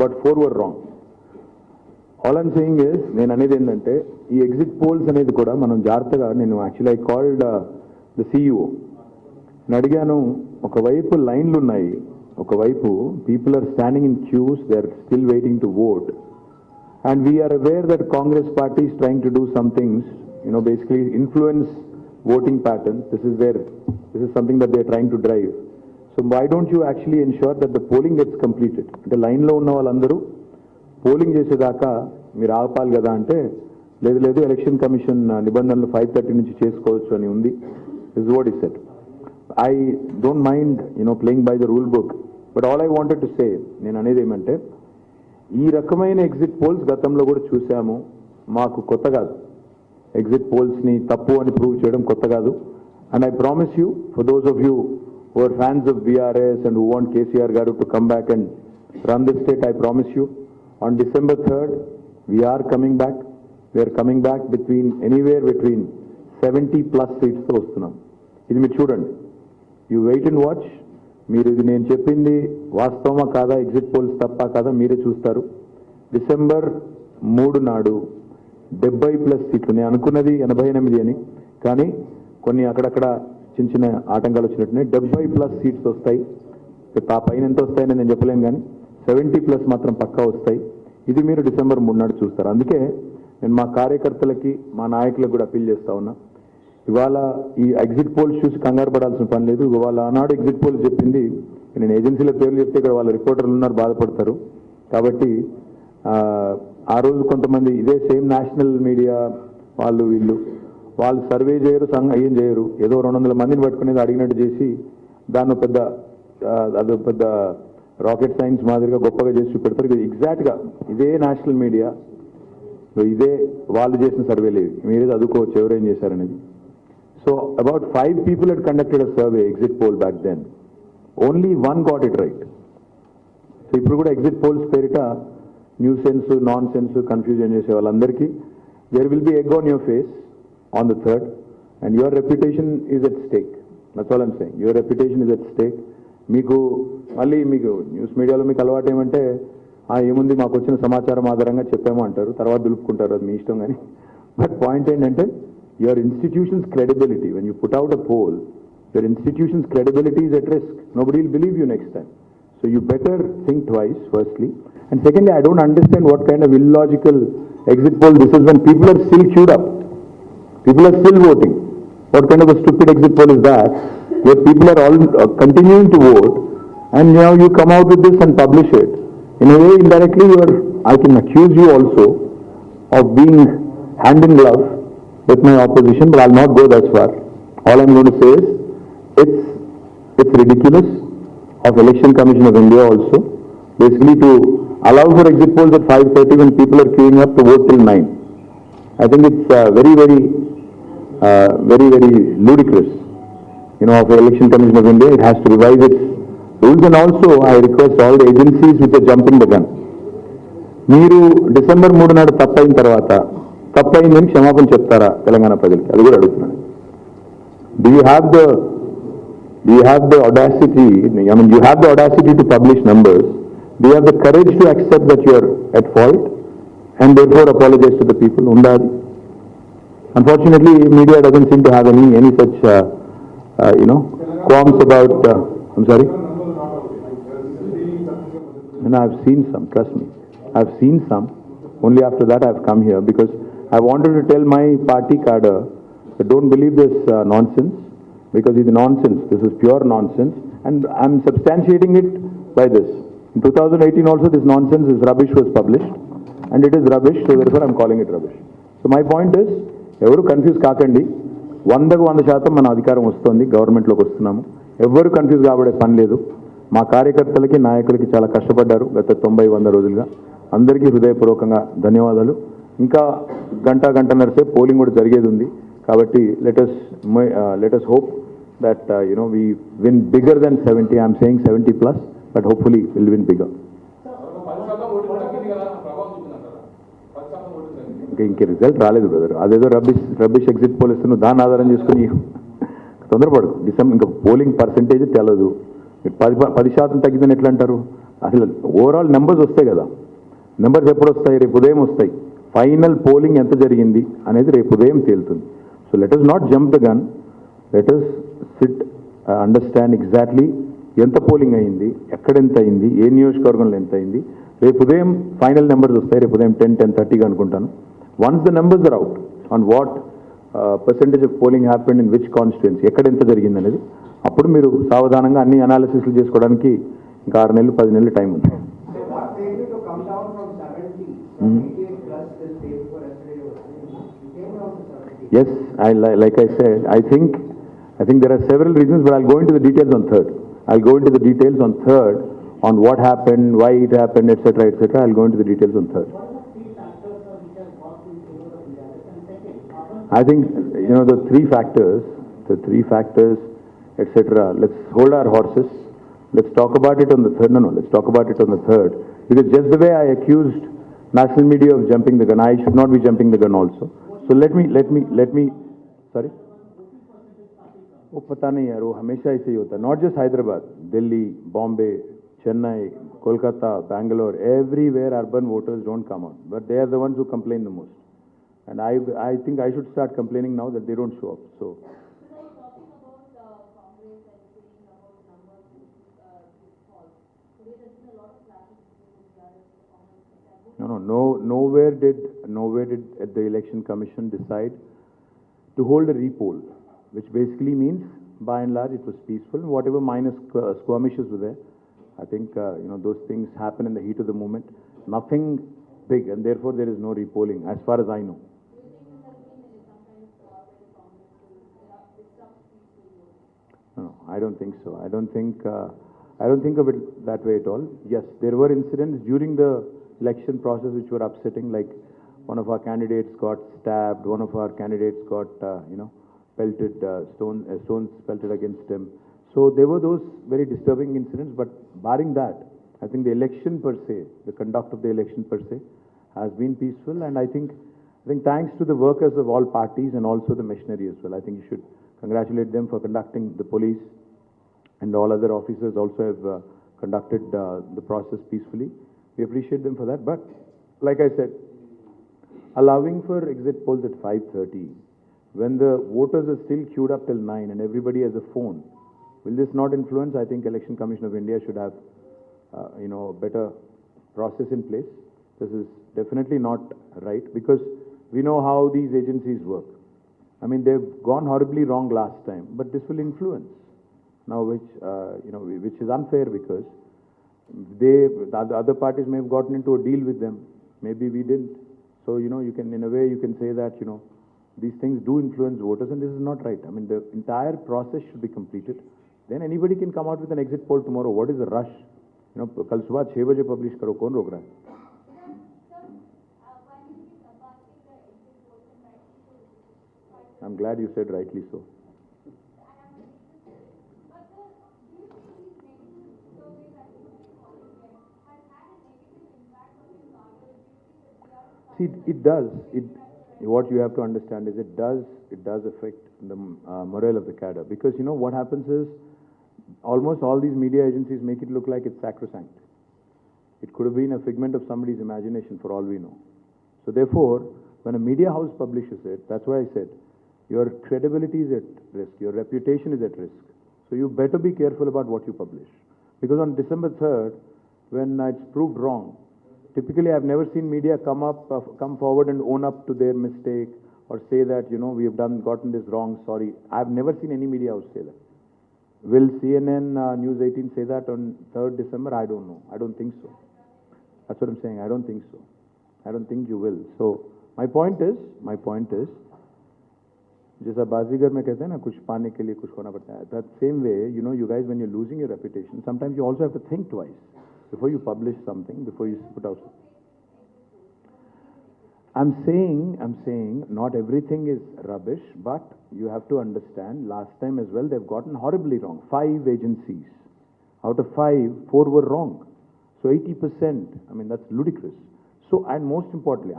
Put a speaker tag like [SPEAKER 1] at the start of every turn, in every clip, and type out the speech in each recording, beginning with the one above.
[SPEAKER 1] but 4 were wrong. All I'm saying is, నేను అనేది ఏంటంటే ఈ ఎగ్జిట్ పోల్స్ అనేది కూడా మనం జాగ్రత్తగా, నేను actually I called the CEO నేను అడిగాను, ఒకవైపు లైన్లు ఉన్నాయి, ఒకవైపు people are standing in queues, they are still waiting to vote, and we're aware that Congress party is trying to do some things, basically influence voting patterns. This is something that they are trying to drive. So why don't you actually ensure that the polling gets completed? The line lo unna vallandaru polling చేసేదాకా మీరు ఆపాలి కదా అంటే, లేదు election commission నిబంధనలు 5:30 నుంచి చేసుకోవచ్చు అని ఉంది. This is what he said. I don't mind playing by the rule book, but all I wanted to say, నేను అనేది ఏమంటే, ఈ రకమైన ఎగ్జిట్ పోల్స్ గతంలో కూడా చూసాము, మాకు కొత్త కాదు. ఎగ్జిట్ పోల్స్ని తప్పు అని ప్రూవ్ చేయడం కొత్త కాదు. And I promise you, for those of you who are fans of BRS and who want KTR garu to come back and run the state, I promise you, on December 3rd, we are coming back. We are coming back anywhere between 70+ seats తో వస్తున్నాం. ఇది మీరు చూడండి, you wait and watch. మీరు ఇది నేను చెప్పింది వాస్తవమా కాదా, ఎగ్జిట్ పోల్స్ తప్ప కాదా మీరే చూస్తారు. December 3 నాడు 70+ సీట్లు. నేను అనుకున్నది 88 అని, కానీ కొన్ని అక్కడక్కడ చిన్న ఆటంకాలు వచ్చినట్టున్నాయి. 70+ సీట్స్ వస్తాయి. ఆ పైన ఎంత వస్తాయని నేను చెప్పలేను, కానీ 70+ మాత్రం పక్కా వస్తాయి. ఇది మీరు December 3 నాడు చూస్తారు. అందుకే నేను మా కార్యకర్తలకి, మా నాయకులకు కూడా అపీల్ చేస్తా ఉన్నా, ఇవాళ ఈ ఎగ్జిట్ పోల్స్ చూసి కంగారు పడాల్సిన పని లేదు. ఇవాళ ఆనాడు ఎగ్జిట్ పోల్స్ చెప్పింది, నేను ఏజెన్సీల పేర్లు చెప్తే ఇక్కడ వాళ్ళ రిపోర్టర్లు ఉన్నారు, బాధపడతారు. కాబట్టి ఆ రోజు కొంతమంది ఇదే సేమ్ నేషనల్ మీడియా వాళ్ళు సర్వే చేయరు, ఏం చేయరు, ఏదో 200 మందిని పట్టుకునేది అడిగినట్టు చేసి దాన్ని పెద్ద రాకెట్ సైన్స్ మాదిరిగా గొప్పగా చేసి చూపెడతారు. ఎగ్జాక్ట్గా ఇదే నేషనల్ మీడియా, ఇదే వాళ్ళు చేసిన సర్వేలు, మీరే చదువుకోవచ్చు ఎవరేం చేశారనేది. So about 5 people had conducted a survey, exit poll back then. Only 1 got it right. So ఇప్పుడు కూడా ఎగ్జిట్ పోల్స్ పేరిట nuisance, nonsense confusion చేసే వాళ్ళందరికీ there will be egg on your face on the 3rd, and your reputation is at stake. That's all I'm saying, your reputation is at stake. మీకు news మీడియాలో మీకు అలవాటు ఏమంటే, ఏముంది మాకు వచ్చిన సమాచారం ఆధారంగా చెప్పాము అంటారు, తర్వాత దులుపుకుంటారు, అది మీ ఇష్టం. కానీ బట్ పాయింట్ ఏంటంటే, your institutions credibility, when you put out a poll, your institutions credibility is at risk. Nobody will believe you next time. So you better think twice, firstly. And secondly, I don't understand what kind of illogical exit poll this is when people are still queued up. People are still voting. What kind of a stupid exit poll is that? Where people are all continuing to vote, and now you come out with this and publish it. In a way, indirectly, I can accuse you also of being hand in glove with my opposition, but I'll not go that far. All I'm going to say is, it's ridiculous of Election Commission of India also, basically to allow for exit polls at 5:30 when people are queuing up to vote till 9. I think it's very ludicrous, of the Election Commission of India. It has to revise its rules, and also I request all the agencies which are jumping the gun. మీరు December 3 నాడు తప్పైన తర్వాత తప్పైందని క్షమాపణ చెప్తారా తెలంగాణ ప్రజలకి? అది కూడా అడుగుతున్నాను. Do you have the audacity, you have the audacity to publish numbers. Do you have the courage to accept that you are at fault and therefore apologize to the people? Undadi. Unfortunately, media doesn't seem to have any such, qualms about, I'm sorry? And I've seen some, trust me. I've seen some. Only after that I've come here, because I wanted to tell my party cadre that don't believe this nonsense. Because it's nonsense. This is pure nonsense, and I'm substantiating it by this. In 2018 also, this nonsense, this rubbish was published, and it is rubbish, so therefore I'm calling it rubbish. So my point is, ఎవరు confuse కాకండి. 100% మన అధికారం వస్తుంది, గవర్నమెంట్లోకి వస్తున్నాము. ఎవరు confuse కాబడే పని లేదు. మా కార్యకర్తలకి, నాయకులకి చాలా కష్టపడ్డారు గత 90-100 రోజులుగా. అందరికీ హృదయపూర్వకంగా ధన్యవాదాలు. ఇంకా గంటన్నర సేపు పోలింగ్ కూడా జరిగేది ఉంది. కాబట్టి let us hope that we win bigger than 70. I'm saying 70+, but hopefully we'll win bigger. ఇంకే రిజల్ట్ రాలేదు బ్రదర్. అదేదో రబ్బిష్ ఎగ్జిట్ పోల్ ఇస్తున్నావు, దాన్ని ఆధారం చేసుకుని తొందరపడు. ఇంకా పోలింగ్ పర్సెంటేజ్ తెలదు. 10% తగ్గిందని ఎట్లా అంటారు? అసలు ఓవరాల్ నెంబర్స్ వస్తాయి కదా, నెంబర్స్ ఎప్పుడు వస్తాయి? రేపు ఉదయం వస్తాయి. ఫైనల్ పోలింగ్ ఎంత జరిగింది అనేది రేపు ఉదయం తేలుతుంది. So let us not jump the gun, let us SIT understand exactly ఎంత పోలింగ్ అయింది, ఎక్కడ ఎంత అయింది, ఏ నియోజకవర్గంలో ఎంత అయింది. రేపు ఉదయం ఫైనల్ నెంబర్స్ వస్తాయి, రేపు ఉదయం 10-10:30 అనుకుంటాను. Once the numbers are out on what percentage of polling happened in which constituency, ఎక్కడ ఎంత జరిగింది అనేది, అప్పుడు మీరు సావధానంగా అన్ని అనాలిసిస్లు చేసుకోవడానికి ఇంకా 6 నెలలు 10 నెలలు టైం ఉంది. Yes, like I said, I think there are several reasons, but I'll go into the details on third. On what happened, why it happened, etc., etc. I'll go into the details on third. I think, the three factors, etc. Let's hold our horses. Let's talk about it on the third. No, let's talk about it on the third. Because just the way I accused national media of jumping the gun, I should not be jumping the gun also. So let me, sorry? वो पता नहीं यार, वो हमेशा ऐसे ही होता है. Not just Hyderabad, Delhi, Bombay, Chennai, Kolkata, Bangalore, everywhere urban voters don't come out. But they are the ones who complain the most. And I think I should start complaining now that they don't show up. So. Nowhere did the Election Commission decide to hold a repoll, which basically means, by and large, it was peaceful. Whatever minor skirmishes were there, I think, those things happen in the heat of the moment. Nothing big, and therefore there is no repolling, as far as I know. No, I don't think so. I don't think of it that way at all. Yes, there were incidents during the election process which were upsetting, like one of our candidates got stabbed, one of our candidates got, pelted, stones pelted against him. So there were those very disturbing incidents, but barring that, I think the election per se, the conduct of the election per se, has been peaceful, and I think thanks to the workers of all parties and also the machinery as well. I think you should congratulate them for conducting. The police and all other officers also have conducted the process peacefully. We appreciate them for that. But like I said, allowing for exit polls at 5:30, when the voters are still queued up till 9 and everybody has a phone, will this not influence? I think Election Commission of India should have, a better process in place. This is definitely not right, because we know how these agencies work. I mean, they've gone horribly wrong last time, but this will influence now, which is unfair, because the other parties may have gotten into a deal with them. Maybe we didn't. So, you can, in a way, you can say that, these things do influence voters, and this is not right. I mean, the entire process should be completed. Then anybody can come out with an exit poll tomorrow. What is the rush? कल सुबह 6 बजे publish करो, कौन रोक रहा है? I'm glad you said rightly so. See, it does. What you have to understand is it does affect the morale of the cadre, because what happens is, almost all these media agencies make it look like it's sacrosanct. It could have been a figment of somebody's imagination, for all we know. So therefore, when a media house publishes it, that's why I said, your credibility is at risk, your reputation is at risk. So you better be careful about what you publish. Because on December 3rd, when it's proved wrong, typically I've never seen media come forward and own up to their mistake, or say that, we have gotten this wrong, sorry. I've never seen any media house say that. Will CNN, News 18 say that on 3rd December? I don't know. I don't think so. That's what I'm saying. I don't think so. I don't think you will. So my point is, जैसा बाजीगर में कहते हैं ना, कुछ पाने के लिए कुछ होना पड़ता है. That same way, you guys, when you're losing your reputation, sometimes you also have to think twice before you publish something, before you put out. I'm saying not everything is rubbish, but you have to understand, last time as well, they've gotten horribly wrong. 5 agencies. Out of 5, 4 were wrong. So 80%, I mean, that's ludicrous. So, and most importantly,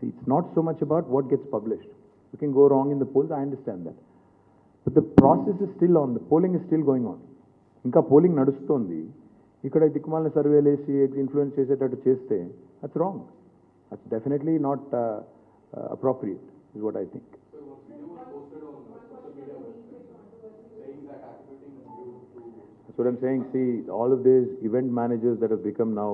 [SPEAKER 1] see, it's not so much about what gets published. You can go wrong in the polls, I understand that. But the process is still on, the polling is still going on. Inka polling nadustondi. ఇక్కడ దిక్కుమాలిన సర్వేలు వేసి influence చేసేటట్టు చేస్తే that's wrong. That's definitely not appropriate is what I think.
[SPEAKER 2] So one video was posted on social media website saying that attributing you to...
[SPEAKER 1] That's what I'm saying. See, all of these event managers that have become now,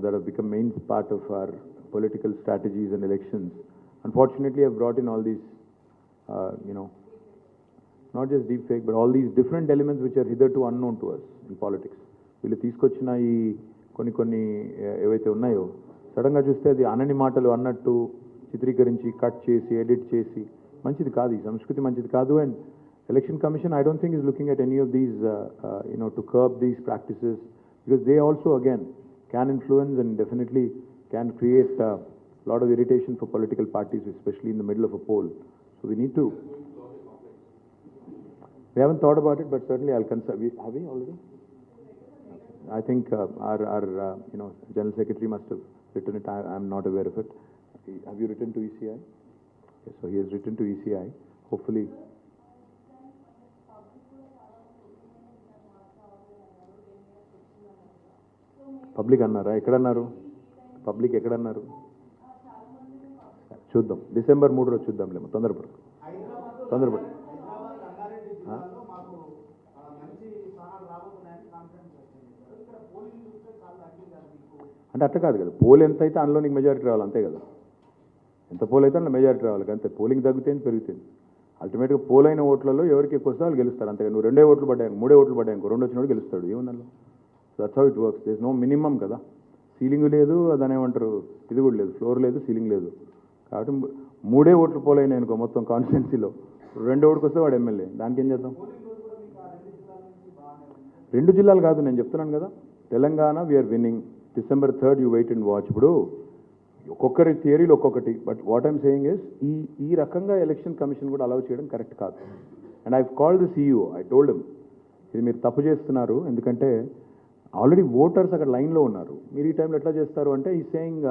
[SPEAKER 1] that have become main part of our political strategies and elections, unfortunately have brought in all these, not just deep fake, but all these different elements which are hitherto unknown to us in politics. వీళ్ళు తీసుకొచ్చిన ఈ కొన్ని ఏవైతే ఉన్నాయో సడన్గా చూస్తే అది అనని మాటలు అన్నట్టు చిత్రీకరించి కట్ చేసి ఎడిట్ చేసి మంచిది కాదు, ఈ సంస్కృతి మంచిది కాదు. And election commission I don't think is looking at any of these to curb these practices, because they also again can influence and definitely can create a lot of irritation for political parties, especially in the middle of a poll. So we need to... We haven't thought about it, but certainly I'll consult. Have we already? I think our General Secretary must have written it. I'm not aware of it. Have you written to ECI? Yes, so he has written to ECI. Hopefully. Public అన్నారా? ఎక్కడన్నారు public? ఎక్కడన్నారు? చూద్దాం, December 3 రోజు చూద్దాంలేమో. తొందరపడు. అంటే అట్లా కాదు కదా, pole ఎంత అయితే అందులో నీకు మెజారిటీ రావాలి, అంతే కదా. ఎంత పోల్ అయితే అందులో మెజారిటీ రావాలి, అంతే. పోలింగ్ తగ్గితే పెరుగుతుంది. అల్టిమేట్గా పోల్ అయిన ఓట్లలో ఎవరికి ఎక్కువ వస్తే వాళ్ళు గెలుస్తారు, అంతే. నువ్వు 2 ఓట్లు పడ్డాయి, 3 ఓట్లు పడ్డాయి, 2 వచ్చినోడు గెలుస్తాడు. ఏముందల్లో? So that's how it works. There is no minimum కదా. సీలింగ్ లేదు, దాని ఏమంటారు, ఇది కూడా లేదు, ఫ్లోర్ లేదు, సీలింగ్ లేదు. కాబట్టి 3 ఓట్లు పోల్ అయినాయి అనుకో మొత్తం కాన్స్టిట్యున్సీలో, 2 ఓటుకు వస్తే వాడు ఎమ్మెల్యే. దానికి ఏం చేద్దాం? 2 జిల్లాలు కాదు, నేను చెప్తున్నాను కదా. Telangana we're winning. December 3rd you wait and watch. ఇప్పుడు ఒక్కొక్కరి థియరీలు ఒక్కొక్కటి, but what I'm saying is ఈ రకంగా ఎలక్షన్ కమిషన్ కూడా అలౌ చేయడం కరెక్ట్ కాదు. And I called the CEO, I told him, ఇది మీరు తప్పు చేస్తున్నారు, ఎందుకంటే ఆల్రెడీ ఓటర్స్ అక్కడ లైన్లో ఉన్నారు, మీరు ఈ టైంలో ఎట్లా చేస్తారు అంటే ఈ సేయింగ్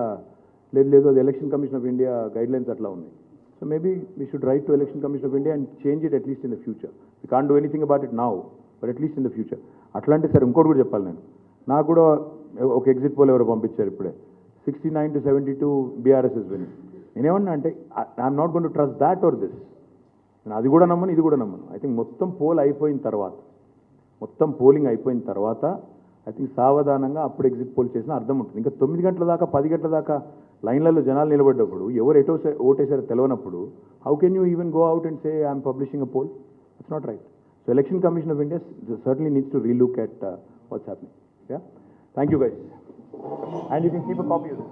[SPEAKER 1] లేదు అది election commission of India guide lines అట్లా ఉన్నాయి. So maybe we should write to election commission of India and change it at least in the future. We can't do anything about it now, but at least in the future. అట్లాంటి సరే ఇంకోటి కూడా చెప్పాలి నేను. నాకు కూడా ఒక ఎగ్జిట్ పోల్ ఎవరో పంపించారు ఇప్పుడే, 69 to 72 BRS ఇస్ విన్నింగ్. నేనేమన్నా అంటే I'm not going to trust that or this. నేను అది కూడా నమ్మను, ఇది కూడా నమ్మను. ఐ థింక్ మొత్తం పోలింగ్ అయిపోయిన తర్వాత ఐ థింక్ సావధానంగా అప్పుడు ఎగ్జిట్ పోల్ చేసిన అర్థం ఉంటుంది. ఇంకా 9 గంటల దాకా 10 గంటల దాకా లైన్లలో జనాలు నిలబడ్డప్పుడు ఎవరు ఎటో ఓటేసారో తెలియనప్పుడు how can you even go out and say I'm publishing a poll? It's not right. So election commission of India certainly needs to relook at what's happening. Yeah? Thank you guys. And you can keep a copy of this.